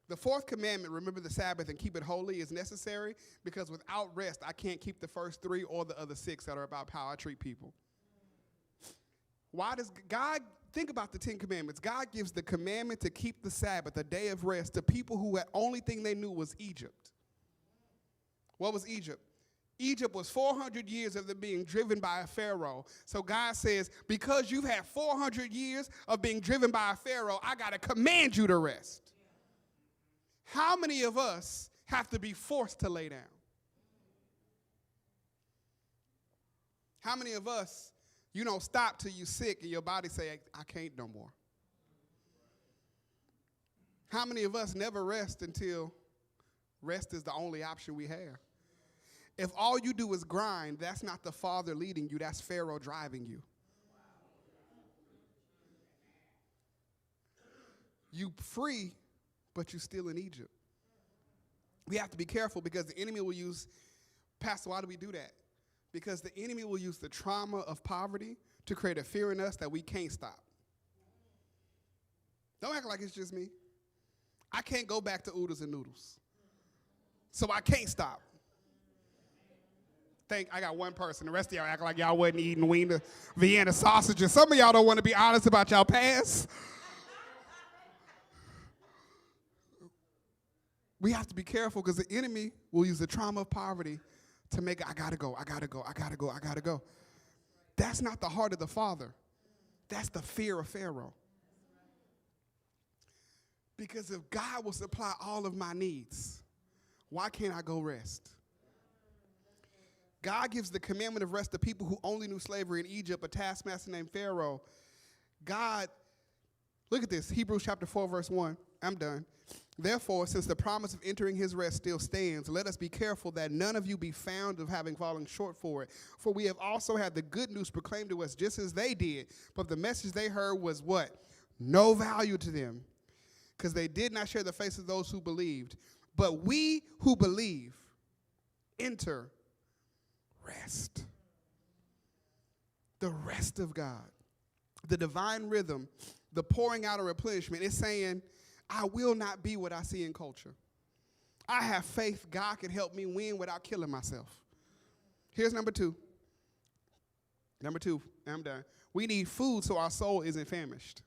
The fourth commandment, remember the Sabbath and keep it holy, is necessary because without rest, I can't keep the first 3 or the other 6 that are about how I treat people. Why does God, think about the 10 commandments. God gives the commandment to keep the Sabbath, a day of rest, to people who the only thing they knew was Egypt. What was Egypt? Egypt was 400 years of them being driven by a Pharaoh. So God says, because you've had 400 years of being driven by a Pharaoh, I got to command you to rest. How many of us have to be forced to lay down? How many of us, you don't stop till you're sick and your body say, I can't no more? How many of us never rest until rest is the only option we have? If all you do is grind, that's not the Father leading you, that's Pharaoh driving you. You free, but you're still in Egypt. We have to be careful because the enemy will use, Pastor, why do we do that? Because the enemy will use the trauma of poverty to create a fear in us that we can't stop. Don't act like it's just me. I can't go back to oodles and noodles. So I can't stop. I got one person. The rest of y'all act like y'all wasn't eating Wiener Vienna sausages. Some of y'all don't want to be honest about y'all past. We have to be careful because the enemy will use the trauma of poverty to make it, I gotta go. That's not the heart of the Father. That's the fear of Pharaoh. Because if God will supply all of my needs, why can't I go rest? God gives the commandment of rest to people who only knew slavery in Egypt, a taskmaster named Pharaoh. God, look at this, Hebrews chapter 4, verse 1. I'm done. Therefore, since the promise of entering his rest still stands, let us be careful that none of you be found of having fallen short for it. For we have also had the good news proclaimed to us just as they did. But the message they heard was what? No value to them, because they did not share the faith of those who believed. But we who believe enter rest. The rest of God. The divine rhythm, the pouring out of replenishment. It's saying, I will not be what I see in culture. I have faith God can help me win without killing myself. Here's number 2. Number 2, I'm done. We need food so our soul isn't famished.